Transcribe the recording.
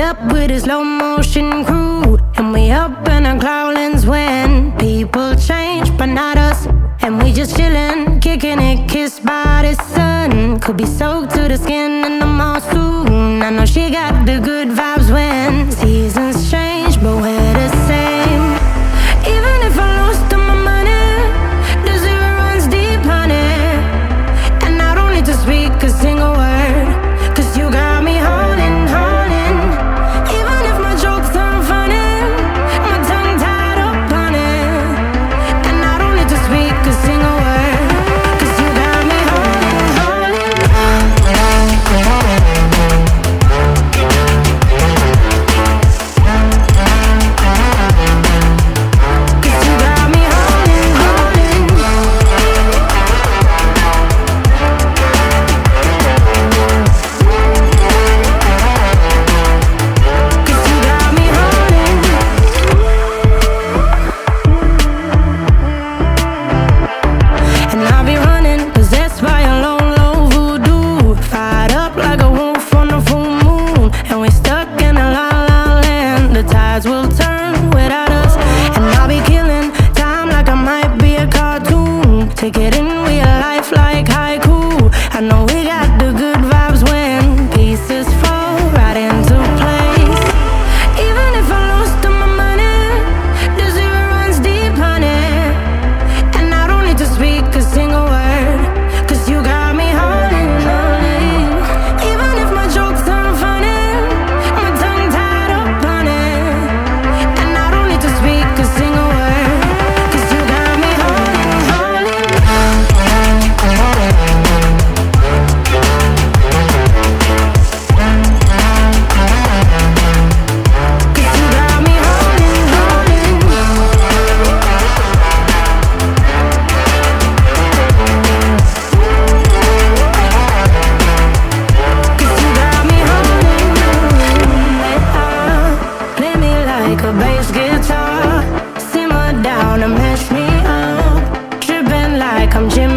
up with a slow motion crew, and we up in our cloudlands when people change, but not us. And we just chillin', kicking it, kissed by the sun. Could be soaked to the skin in the monsoon. I know she got the good vibes when seasons change, but we're the same. Even if I lost all my money, the zero runs deep, honey. And I don't need to speak a single word, 'cause you got me holding, holding. Even if my jokes aren't funny, my tongue tied up on it. And I don't need to speak a single word, 'cause you got me holding, holding. 'Cause you got me holding, holding. 'Cause you got me holding. And I'll be running, possessed by a low, low voodoo. Fired up like a wolf on a full moon. And we stuck in a la la land. The tides will turn without us. And I'll be killing time like I might be a cartoon. Take it in real life like haiku. I know we got the good vibes when pieces fall right into place. Even if I lost all my money, the zero runs deep, honey. And I don't need to speak a single word, 'cause you got me holding, holding. Even if my jokes aren't funny, my tongue tied up on it. And I don't need to speak a single word, 'cause you got me holding, holding. 'Cause you got me holding, holding. 'Cause you got me holding, holding. Play me like a bass guitar, simmer down and mess me up. Tripping like I'm Jim